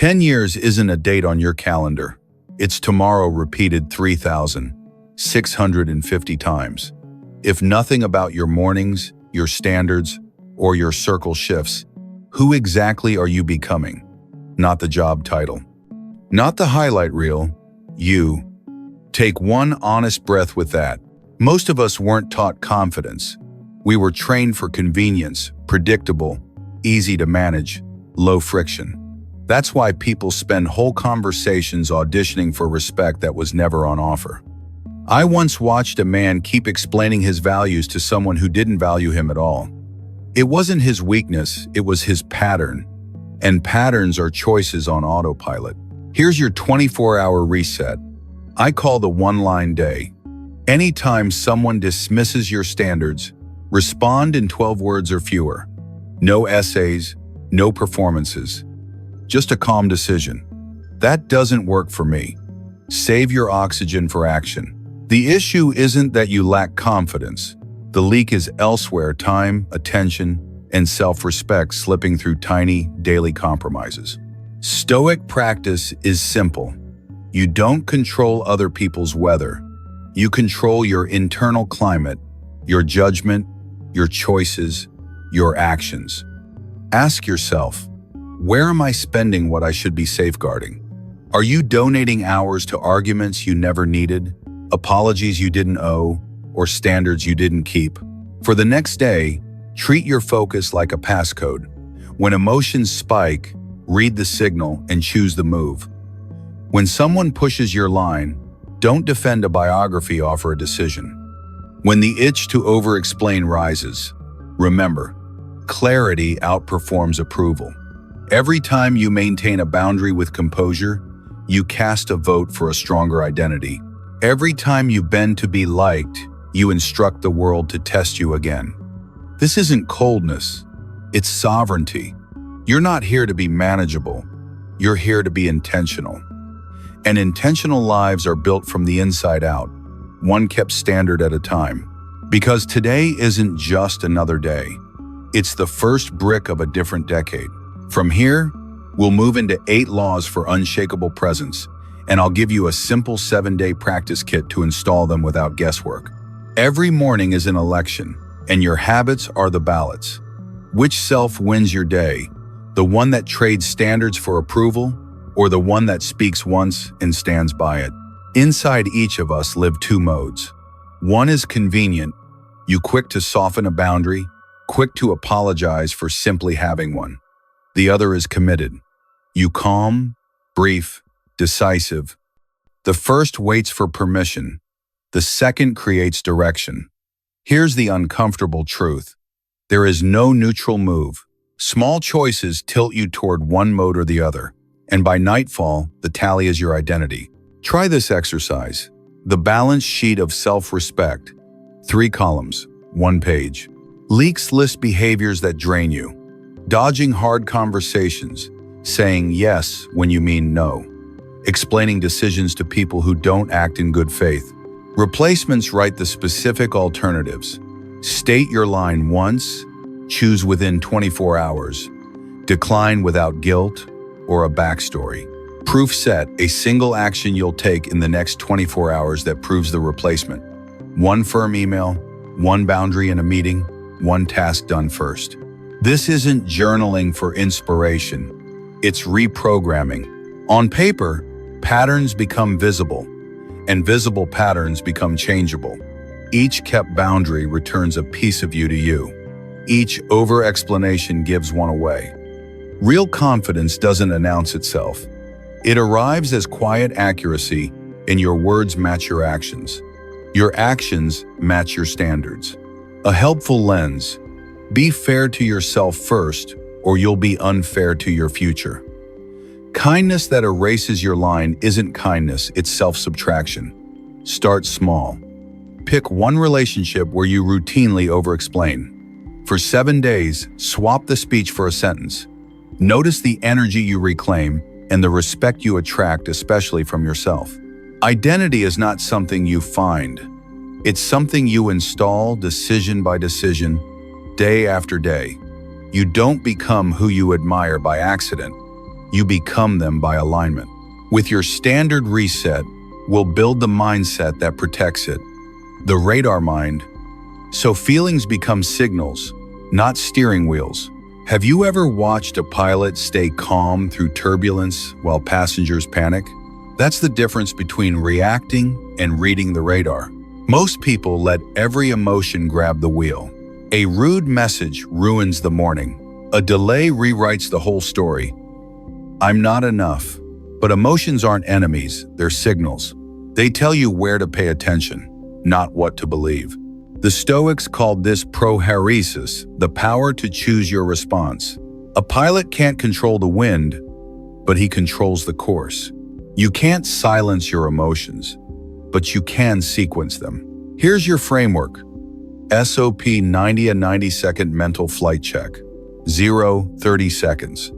10 years isn't a date on your calendar. It's tomorrow repeated 3,650 times. If nothing about your mornings, your standards, or your circle shifts, who exactly are you becoming? Not the job title. Not the highlight reel. You. Take one honest breath with that. Most of us weren't taught confidence. We were trained for convenience, predictable, easy to manage, low friction. That's why people spend whole conversations auditioning for respect that was never on offer. I once watched a man keep explaining his values to someone who didn't value him at all. It wasn't his weakness, it was his pattern. And patterns are choices on autopilot. Here's your 24-hour reset. I call the one-line day. Anytime someone dismisses your standards, respond in 12 words or fewer. No essays, no performances. Just a calm decision. That doesn't work for me. Save your oxygen for action. The issue isn't that you lack confidence. The leak is elsewhere: time, attention, and self-respect slipping through tiny, daily compromises. Stoic practice is simple. You don't control other people's weather. You control your internal climate, your judgment, your choices, your actions. Ask yourself, where am I spending what I should be safeguarding? Are you donating hours to arguments you never needed, apologies you didn't owe, or standards you didn't keep? For the next day, treat your focus like a passcode. When emotions spike, read the signal and choose the move. When someone pushes your line, don't defend a biography, offer a decision. When the itch to over-explain rises, remember, clarity outperforms approval. Every time you maintain a boundary with composure, you cast a vote for a stronger identity. Every time you bend to be liked, you instruct the world to test you again. This isn't coldness, it's sovereignty. You're not here to be manageable, you're here to be intentional. And intentional lives are built from the inside out, one kept standard at a time. Because today isn't just another day, it's the first brick of a different decade. From here, we'll move into 8 laws for unshakable presence, and I'll give you a simple 7-day practice kit to install them without guesswork. Every morning is an election, and your habits are the ballots. Which self wins your day? The one that trades standards for approval, or the one that speaks once and stands by it? Inside each of us live 2 modes. One is convenient, you quick to soften a boundary, quick to apologize for simply having one. The other is committed. You calm, brief, decisive. The first waits for permission. The second creates direction. Here's the uncomfortable truth. There is no neutral move. Small choices tilt you toward one mode or the other, and by nightfall, the tally is your identity. Try this exercise. The balance sheet of self-respect. 3 columns, 1 page. Leaks list behaviors that drain you. Dodging hard conversations, saying yes when you mean no, explaining decisions to people who don't act in good faith. Replacements write the specific alternatives. State your line once, choose within 24 hours, decline without guilt or a backstory. Proof set, a single action you'll take in the next 24 hours that proves the replacement. 1 firm email, 1 boundary in a meeting, 1 task done first. This isn't journaling for inspiration, it's reprogramming. On paper, patterns become visible, and visible patterns become changeable. Each kept boundary returns a piece of you to you. Each over-explanation gives one away. Real confidence doesn't announce itself. It arrives as quiet accuracy, and your words match your actions. Your actions match your standards. A helpful lens. Be fair to yourself first, or you'll be unfair to your future. Kindness that erases your line isn't kindness, it's self-subtraction. Start small. Pick one relationship where you routinely over-explain. For 7 days, swap the speech for a sentence. Notice the energy you reclaim and the respect you attract, especially from yourself. Identity is not something you find. It's something you install decision by decision, day after day. You don't become who you admire by accident. you become them by alignment. With your standard reset, we'll build the mindset that protects it, the radar mind, so feelings become signals, not steering wheels. Have you ever watched a pilot stay calm through turbulence while passengers panic? That's the difference between reacting and reading the radar. Most people let every emotion grab the wheel. A rude message ruins the morning. A delay rewrites the whole story. I'm not enough. But emotions aren't enemies, they're signals. They tell you where to pay attention, not what to believe. The Stoics called this prohairesis, the power to choose your response. A pilot can't control the wind, but he controls the course. You can't silence your emotions, but you can sequence them. Here's your framework. SOP 90 a 90-second mental flight check. 0, 30 seconds.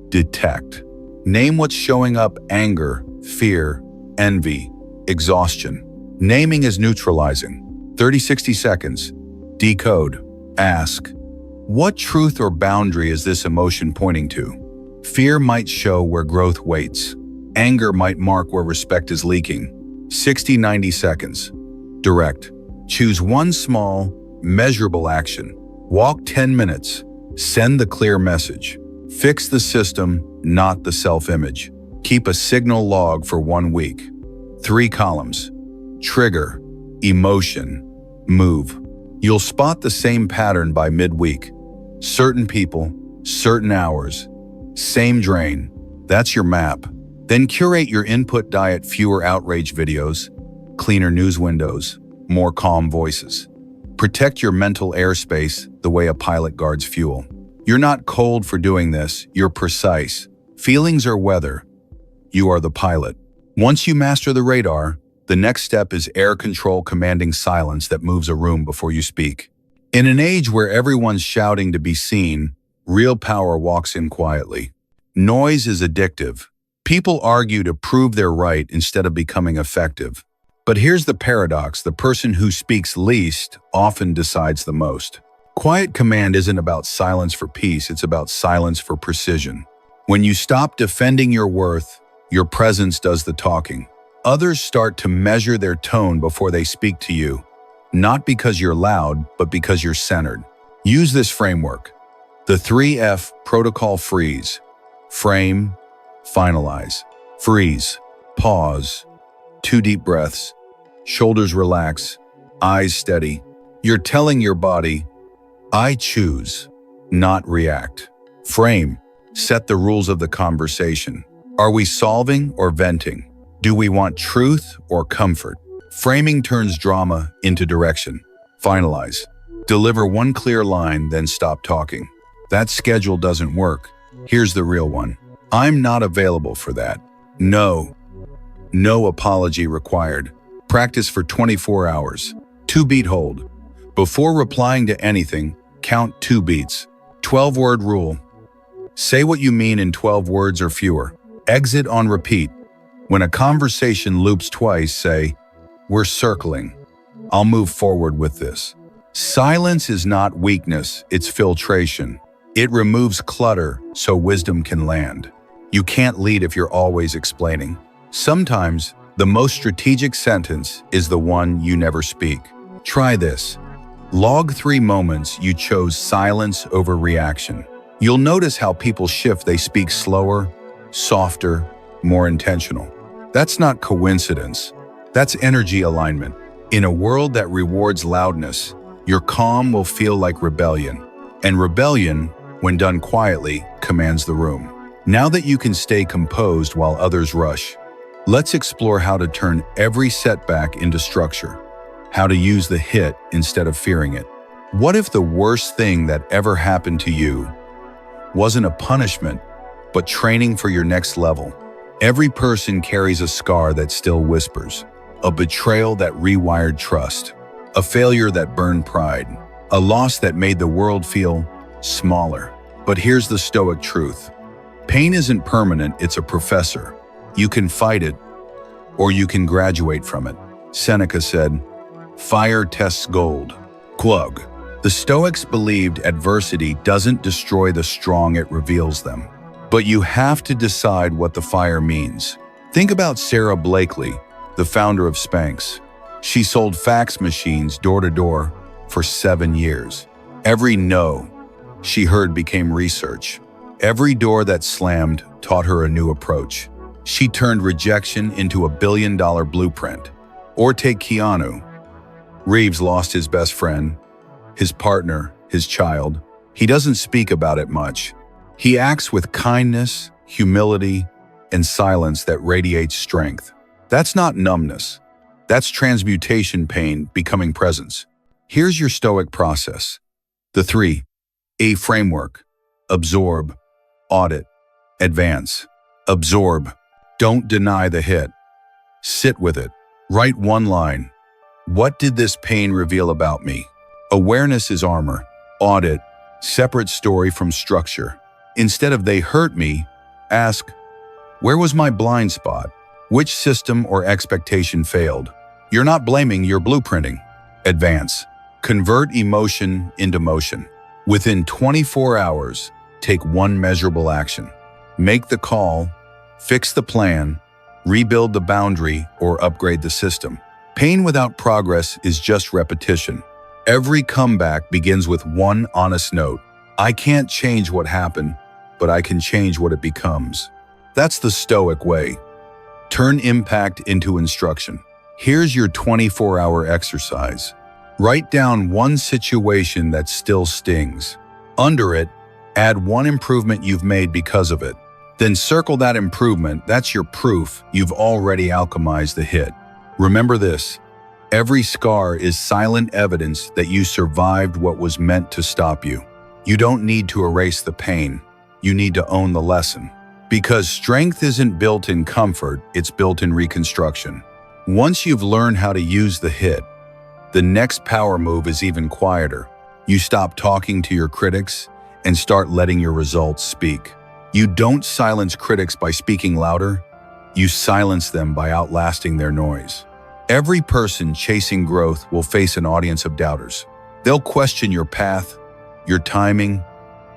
Detect. Name what's showing up: anger, fear, envy, exhaustion. Naming is neutralizing. 30-60 seconds. Decode. Ask. What truth or boundary is this emotion pointing to? Fear might show where growth waits. Anger might mark where respect is leaking. 60-90 seconds. Direct. Choose one small, measurable action. Walk 10 minutes. Send the clear message. Fix the system, not the self-image. Keep a signal log for 1 week. 3 columns. Trigger, emotion, move. You'll spot the same pattern by midweek. Certain people, certain hours, same drain. That's your map. Then curate your input diet: fewer outrage videos, cleaner news windows, more calm voices. Protect your mental airspace the way a pilot guards fuel. You're not cold for doing this, you're precise. Feelings are weather. You are the pilot. Once you master the radar, the next step is air control, commanding silence that moves a room before you speak. In an age where everyone's shouting to be seen, real power walks in quietly. Noise is addictive. People argue to prove they're right instead of becoming effective. But here's the paradox: the person who speaks least often decides the most. Quiet command isn't about silence for peace, it's about silence for precision. When you stop defending your worth, your presence does the talking. Others start to measure their tone before they speak to you, not because you're loud, but because you're centered. Use this framework. The 3F protocol: freeze, frame, finalize. Freeze, pause, 2 deep breaths, shoulders relax, eyes steady. You're telling your body, I choose, not react. Frame, set the rules of the conversation. Are we solving or venting? Do we want truth or comfort? Framing turns drama into direction. Finalize. Deliver one clear line, then stop talking. That schedule doesn't work. Here's the real one. I'm not available for that. No. No apology required. Practice for 24 hours. 2-beat hold. Before replying to anything, count 2 beats. 12-word rule. Say what you mean in 12 words or fewer. Exit on repeat. When a conversation loops twice, say, we're circling. I'll move forward with this. Silence is not weakness, it's filtration. It removes clutter so wisdom can land. You can't lead if you're always explaining. Sometimes, the most strategic sentence is the one you never speak. Try this. Log 3 moments you chose silence over reaction. You'll notice how people shift. They speak slower, softer, more intentional. That's not coincidence. That's energy alignment. In a world that rewards loudness, your calm will feel like rebellion. And rebellion, when done quietly, commands the room. Now that you can stay composed while others rush, let's explore how to turn every setback into structure. How to use the hit instead of fearing it. What if the worst thing that ever happened to you wasn't a punishment, but training for your next level? Every person carries a scar that still whispers, a betrayal that rewired trust, a failure that burned pride, a loss that made the world feel smaller. But here's the Stoic truth. Pain isn't permanent, it's a professor. You can fight it, or you can graduate from it. Seneca said, fire tests gold. Plug. The Stoics believed adversity doesn't destroy the strong, it reveals them. But you have to decide what the fire means. Think about Sarah Blakely, the founder of Spanx. She sold fax machines door to door for 7 years. Every no she heard became research. Every door that slammed taught her a new approach. She turned rejection into a billion-dollar blueprint. Or take Keanu. Reeves lost his best friend, his partner, his child. He doesn't speak about it much. He acts with kindness, humility, and silence that radiates strength. That's not numbness. That's transmutation pain becoming presence. Here's your Stoic process. The 3A framework. Absorb, audit, advance. Absorb. Don't deny the hit. Sit with it. Write one line. What did this pain reveal about me? Awareness is armor. Audit. Separate story from structure. Instead of they hurt me, ask, where was my blind spot? Which system or expectation failed? You're not blaming, you're blueprinting. Advance. Convert emotion into motion. Within 24 hours, take one measurable action. Make the call, fix the plan, rebuild the boundary, or upgrade the system. Pain without progress is just repetition. Every comeback begins with one honest note. I can't change what happened, but I can change what it becomes. That's the Stoic way. Turn impact into instruction. Here's your 24-hour exercise. Write down one situation that still stings. Under it, add one improvement you've made because of it. Then circle that improvement. That's your proof you've already alchemized the hit. Remember this, every scar is silent evidence that you survived what was meant to stop you. You don't need to erase the pain. You need to own the lesson. Because strength isn't built in comfort, it's built in reconstruction. Once you've learned how to use the hit, the next power move is even quieter. You stop talking to your critics and start letting your results speak. You don't silence critics by speaking louder. You silence them by outlasting their noise. Every person chasing growth will face an audience of doubters. They'll question your path, your timing,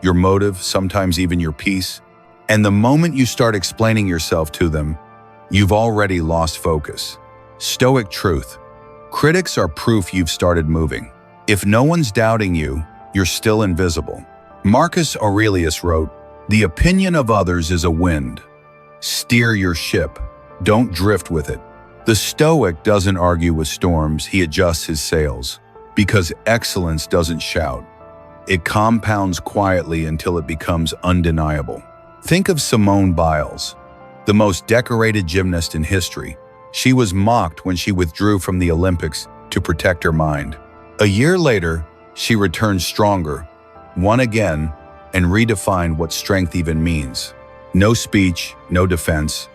your motive, sometimes even your peace. And the moment you start explaining yourself to them, you've already lost focus. Stoic truth. Critics are proof you've started moving. If no one's doubting you, you're still invisible. Marcus Aurelius wrote, "The opinion of others is a wind. Steer your ship. Don't drift with it." The Stoic doesn't argue with storms, he adjusts his sails. Because excellence doesn't shout. It compounds quietly until it becomes undeniable. Think of Simone Biles, the most decorated gymnast in history. She was mocked when she withdrew from the Olympics to protect her mind. A year later, she returned stronger, won again, and redefined what strength even means. No speech, no defense,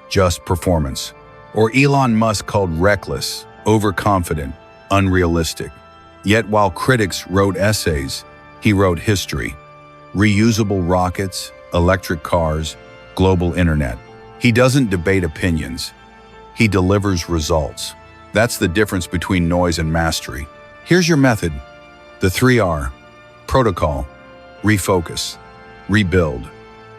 just performance. Or Elon Musk called reckless, overconfident, unrealistic. Yet while critics wrote essays, he wrote history. Reusable rockets, electric cars, global internet. He doesn't debate opinions. He delivers results. That's the difference between noise and mastery. Here's your method. The 3R. Protocol. Refocus. Rebuild.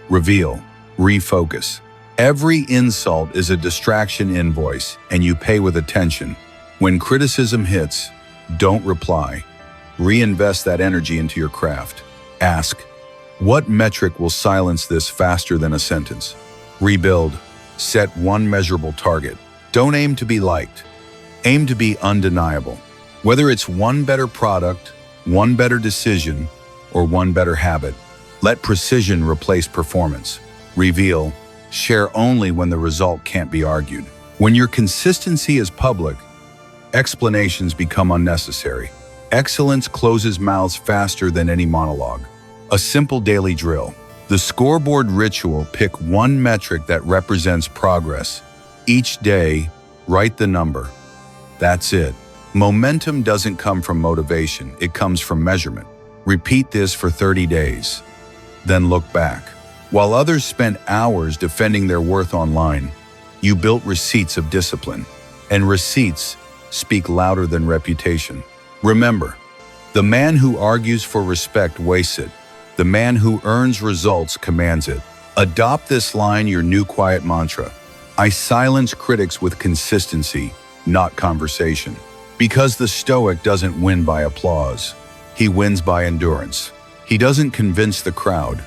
Reveal. Refocus. Every insult is a distraction invoice, and you pay with attention. When criticism hits, don't reply. Reinvest that energy into your craft. Ask, what metric will silence this faster than a sentence? Rebuild. Set one measurable target. Don't aim to be liked. Aim to be undeniable. Whether it's one better product, one better decision, or one better habit, let precision replace performance. Reveal. Share only when the result can't be argued. When your consistency is public, explanations become unnecessary. Excellence closes mouths faster than any monologue. A simple daily drill. The scoreboard ritual. Pick one metric that represents progress. Each day, write the number. That's it. Momentum doesn't come from motivation, it comes from measurement. Repeat this for 30 days. Then look back. While others spent hours defending their worth online, you built receipts of discipline. And receipts speak louder than reputation. Remember, the man who argues for respect wastes it. The man who earns results commands it. Adopt this line your new quiet mantra. I silence critics with consistency, not conversation. Because the Stoic doesn't win by applause. He wins by endurance. He doesn't convince the crowd.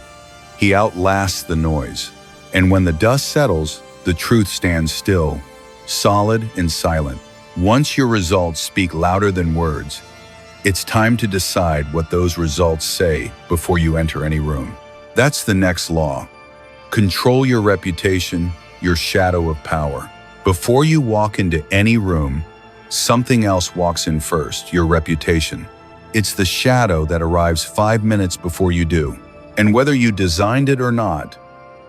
He outlasts the noise. And when the dust settles, the truth stands still, solid and silent. Once your results speak louder than words, it's time to decide what those results say before you enter any room. That's the next law. Control your reputation, your shadow of power. Before you walk into any room, something else walks in first, your reputation. It's the shadow that arrives 5 minutes before you do. And whether you designed it or not,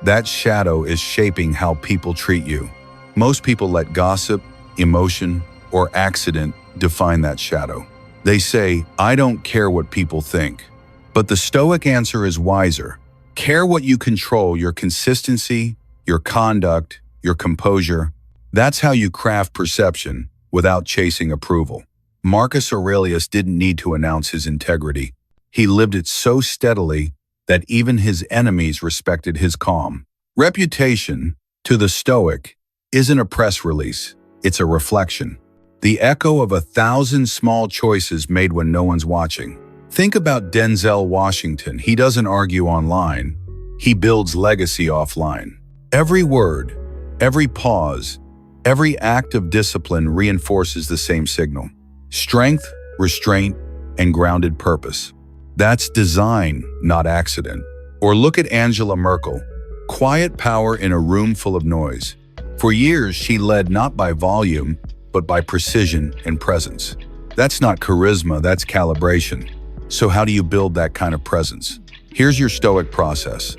that shadow is shaping how people treat you. Most people let gossip, emotion, or accident define that shadow. They say, I don't care what people think. But the Stoic answer is wiser. Care what you control, your consistency, your conduct, your composure. That's how you craft perception without chasing approval. Marcus Aurelius didn't need to announce his integrity. He lived it so steadily that even his enemies respected his calm. Reputation, to the Stoic, isn't a press release, it's a reflection. The echo of 1,000 small choices made when no one's watching. Think about Denzel Washington. He doesn't argue online. He builds legacy offline. Every word, every pause, every act of discipline reinforces the same signal. Strength, restraint, and grounded purpose. That's design, not accident. Or look at Angela Merkel. Quiet power in a room full of noise. For years, she led not by volume, but by precision and presence. That's not charisma, that's calibration. So how do you build that kind of presence? Here's your Stoic process.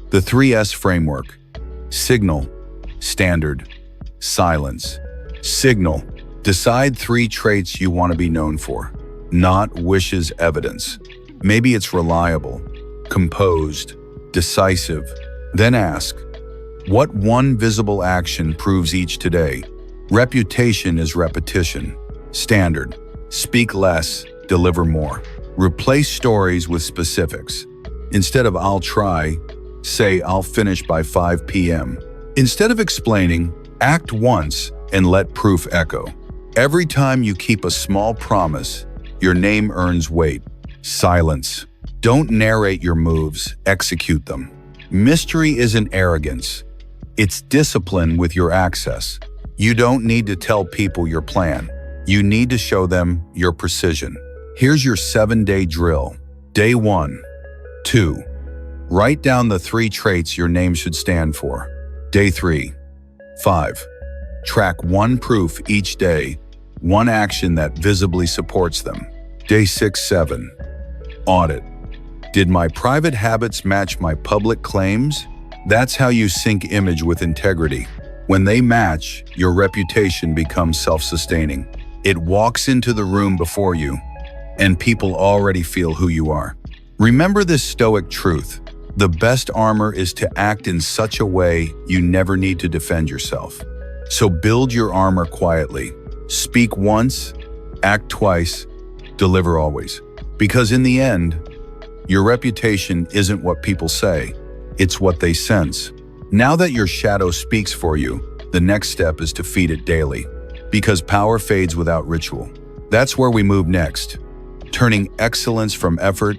The 3S framework. Signal, standard, silence. Signal. Decide 3 traits you want to be known for. Not wishes evidence. Maybe it's reliable, composed, decisive. Then ask, what one visible action proves each today? Reputation is repetition. Standard. Speak less, deliver more. Replace stories with specifics. Instead of I'll try, say I'll finish by 5 p.m. Instead of explaining, act once and let proof echo. Every time you keep a small promise, your name earns weight. Silence. Don't narrate your moves, execute them. Mystery isn't arrogance. It's discipline with your access. You don't need to tell people your plan. You need to show them your precision. Here's your 7-day drill. Day 1. 2. Write down the 3 traits your name should stand for. Day 3. 5. Track 1 proof each day, 1 action that visibly supports them. Day 6, 7. Audit. Did my private habits match my public claims? That's how you sync image with integrity. When they match, your reputation becomes self-sustaining. It walks into the room before you, and people already feel who you are. Remember this Stoic truth. The best armor is to act in such a way you never need to defend yourself. So build your armor quietly. Speak once, act twice, deliver always. Because in the end, your reputation isn't what people say, it's what they sense. Now that your shadow speaks for you, the next step is to feed it daily. Because power fades without ritual. That's where we move next, turning excellence from effort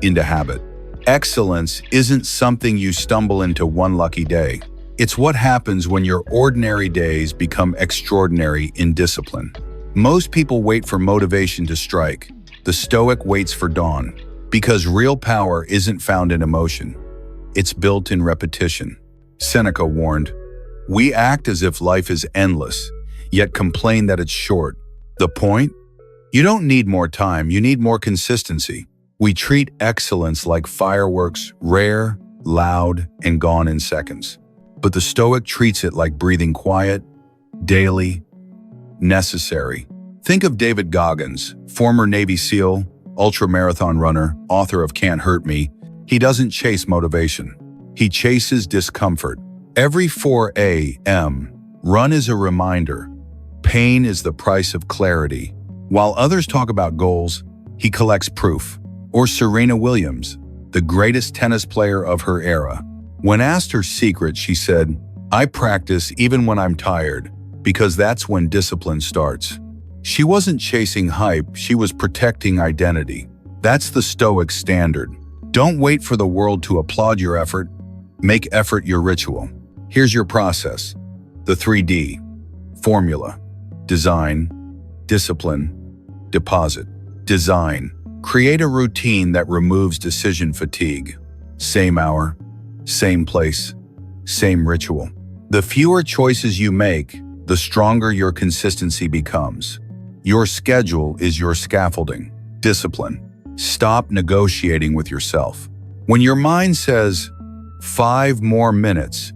into habit. Excellence isn't something you stumble into one lucky day. It's what happens when your ordinary days become extraordinary in discipline. Most people wait for motivation to strike. The Stoic waits for dawn. Because real power isn't found in emotion. It's built in repetition. Seneca warned, "We act as if life is endless, yet complain that it's short. The point? You don't need more time, you need more consistency." We treat excellence like fireworks, rare, loud, and gone in seconds. But the Stoic treats it like breathing quiet, daily, necessary. Think of David Goggins, former Navy SEAL, ultramarathon runner, author of Can't Hurt Me. He doesn't chase motivation. He chases discomfort. Every 4 a.m., run is a reminder. Pain is the price of clarity. While others talk about goals, he collects proof. Or Serena Williams, the greatest tennis player of her era. When asked her secret, she said, "I practice even when I'm tired, because that's when discipline starts." She wasn't chasing hype, she was protecting identity. That's the Stoic standard. Don't wait for the world to applaud your effort. Make effort your ritual. Here's your process. The 3D formula: design, discipline, deposit. Design. Create a routine that removes decision fatigue. Same hour, same place, same ritual. The fewer choices you make, the stronger your consistency becomes. Your schedule is your scaffolding. Discipline. Stop negotiating with yourself. When your mind says, 5 more minutes,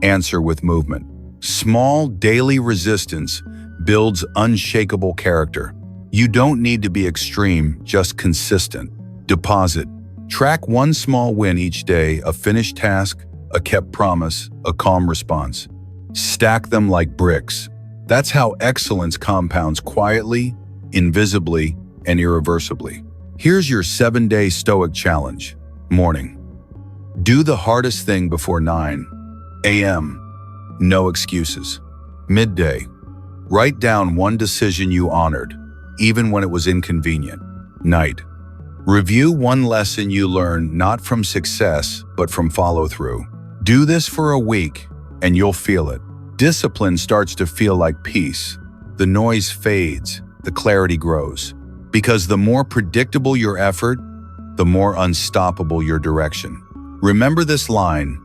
answer with movement. Small daily resistance builds unshakable character. You don't need to be extreme, just consistent. Deposit. Track one small win each day, a finished task, a kept promise, a calm response. Stack them like bricks. That's how excellence compounds quietly, invisibly, and irreversibly. Here's your 7-day Stoic challenge. Morning. Do the hardest thing before 9 a.m. No excuses. Midday. Write down one decision you honored, even when it was inconvenient. Night. Review one lesson you learned not from success, but from follow-through. Do this for a week, and you'll feel it. Discipline starts to feel like peace. The noise fades, the clarity grows. Because the more predictable your effort, the more unstoppable your direction. Remember this line.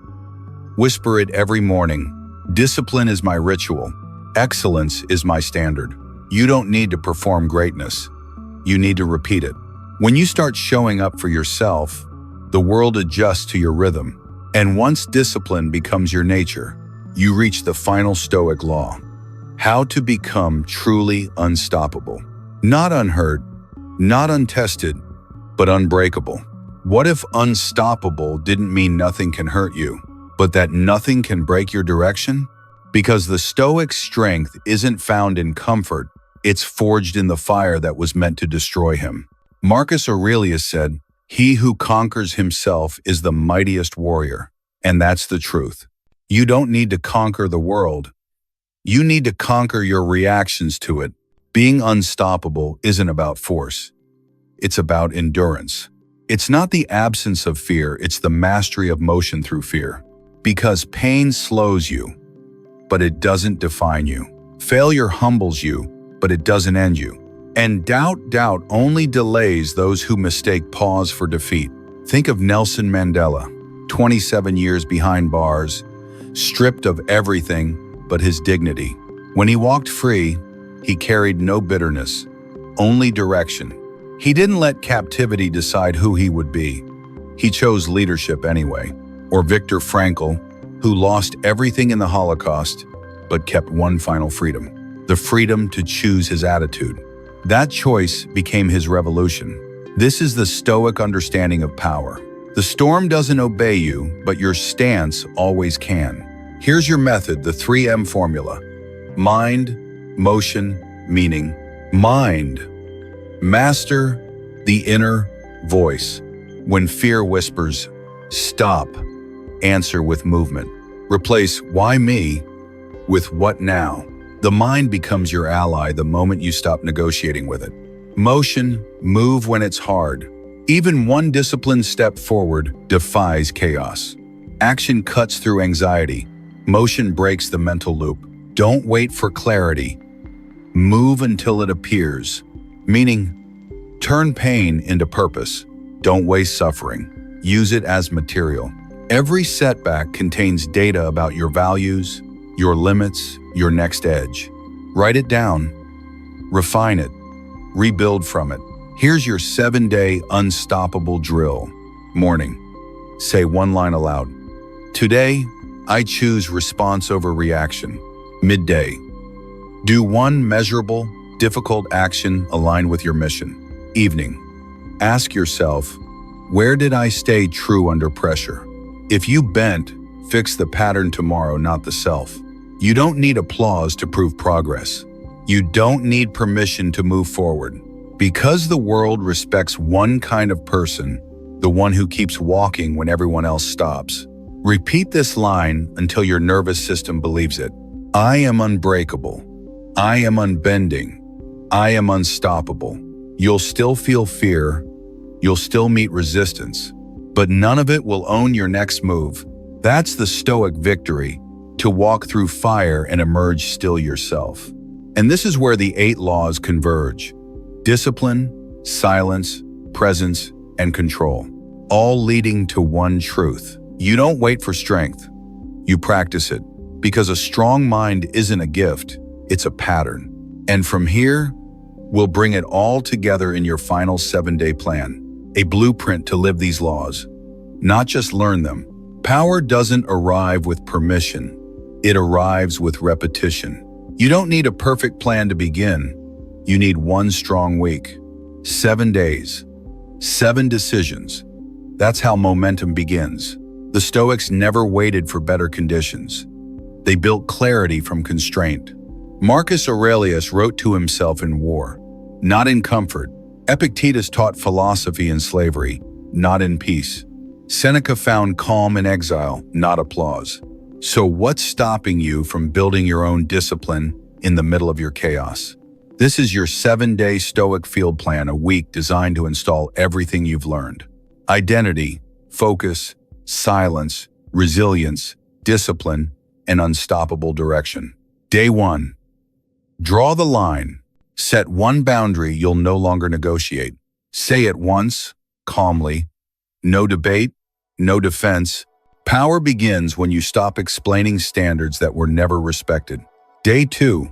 Whisper it every morning. Discipline is my ritual. Excellence is my standard. You don't need to perform greatness. You need to repeat it. When you start showing up for yourself, the world adjusts to your rhythm. And once discipline becomes your nature, you reach the final Stoic law. How to become truly unstoppable. Not unhurt, not untested, but unbreakable. What if unstoppable didn't mean nothing can hurt you, but that nothing can break your direction? Because the Stoic strength isn't found in comfort, it's forged in the fire that was meant to destroy him. Marcus Aurelius said, "He who conquers himself is the mightiest warrior." And that's the truth. You don't need to conquer the world. You need to conquer your reactions to it. Being unstoppable isn't about force. It's about endurance. It's not the absence of fear, it's the mastery of motion through fear. Because pain slows you, but it doesn't define you. Failure humbles you, but it doesn't end you. And doubt only delays those who mistake pause for defeat. Think of Nelson Mandela, 27 years behind bars, stripped of everything but his dignity. When he walked free, he carried no bitterness, only direction. He didn't let captivity decide who he would be. He chose leadership anyway. Or Viktor Frankl, who lost everything in the Holocaust, but kept one final freedom: the freedom to choose his attitude. That choice became his revolution. This is the Stoic understanding of power. The storm doesn't obey you, but your stance always can. Here's your method, the 3M formula. Mind, motion, meaning. Mind. Master the inner voice. When fear whispers, stop. Answer with movement. Replace "why me" with "what now?" The mind becomes your ally the moment you stop negotiating with it. Motion, move when it's hard. Even one disciplined step forward defies chaos. Action cuts through anxiety. Motion breaks the mental loop. Don't wait for clarity. Move until it appears. Meaning, turn pain into purpose. Don't waste suffering. Use it as material. Every setback contains data about your values, your limits, your next edge. Write it down. Refine it. Rebuild from it. Here's your 7-day unstoppable drill. Morning. Say one line aloud. Today, I choose response over reaction. Midday. Do one measurable, difficult action aligned with your mission. Evening. Ask yourself, where did I stay true under pressure? If you bent, fix the pattern tomorrow, not the self. You don't need applause to prove progress. You don't need permission to move forward. Because the world respects one kind of person, the one who keeps walking when everyone else stops. Repeat this line until your nervous system believes it. I am unbreakable. I am unbending. I am unstoppable. You'll still feel fear. You'll still meet resistance. But none of it will own your next move. That's the Stoic victory, to walk through fire and emerge still yourself. And this is where the 8 laws converge. Discipline, silence, presence, and control. All leading to one truth. You don't wait for strength. You practice it. Because a strong mind isn't a gift, it's a pattern. And from here, we'll bring it all together in your final 7-day plan. A blueprint to live these laws, not just learn them. Power doesn't arrive with permission. It arrives with repetition. You don't need a perfect plan to begin. You need one strong week. 7 days. 7 decisions. That's how momentum begins. The Stoics never waited for better conditions. They built clarity from constraint. Marcus Aurelius wrote to himself in war, not in comfort. Epictetus taught philosophy in slavery, not in peace. Seneca found calm in exile, not applause. So what's stopping you from building your own discipline in the middle of your chaos? This is your 7-day Stoic field plan, a week designed to install everything you've learned. Identity, focus, silence, resilience, discipline, and unstoppable direction. Day 1. Draw the line. Set one boundary you'll no longer negotiate. Say it once, calmly. No debate, no defense. Power begins when you stop explaining standards that were never respected. Day 2.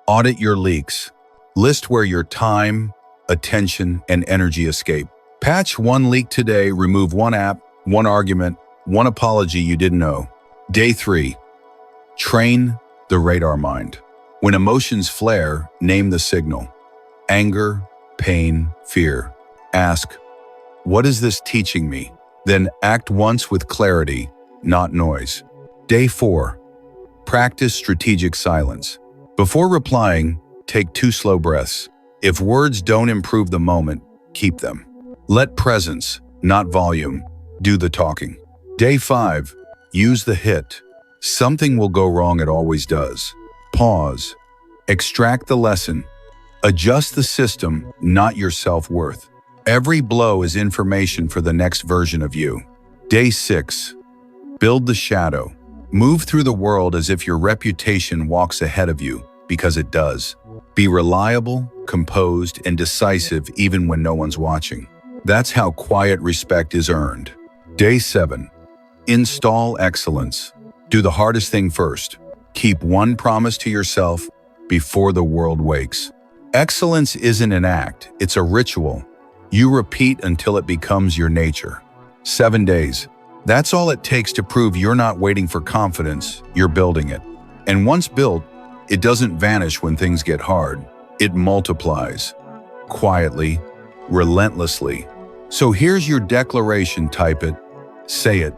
Audit your leaks. List where your time, attention, and energy escape. Patch one leak today, remove one app, one argument, one apology you didn't know. Day 3. Train the radar mind. When emotions flare, name the signal. Anger, pain, fear. Ask, what is this teaching me? Then act once with clarity, not noise. Day 4. Practice strategic silence. Before replying, take 2 slow breaths. If words don't improve the moment, keep them. Let presence, not volume, do the talking. Day 5. Use the hit. Something will go wrong, it always does. Pause. Extract the lesson. Adjust the system, not your self-worth. Every blow is information for the next version of you. Day 6. Build the shadow. Move through the world as if your reputation walks ahead of you, because it does. Be reliable, composed, and decisive even when no one's watching. That's how quiet respect is earned. Day 7. Install excellence. Do the hardest thing first. Keep one promise to yourself before the world wakes. Excellence isn't an act, it's a ritual. You repeat until it becomes your nature. 7 days. That's all it takes to prove you're not waiting for confidence, you're building it. And once built, it doesn't vanish when things get hard. It multiplies. Quietly, relentlessly. So here's your declaration, type it, say it,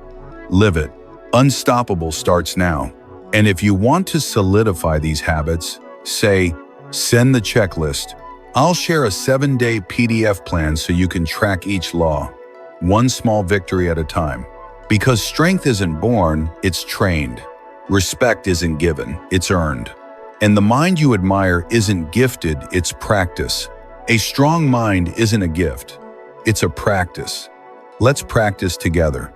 live it. Unstoppable starts now. And if you want to solidify these habits, say, send the checklist. I'll share a 7-day PDF plan so you can track each law, one small victory at a time. Because strength isn't born, it's trained. Respect isn't given, it's earned. And the mind you admire isn't gifted, it's practice. A strong mind isn't a gift, it's a practice. Let's practice together.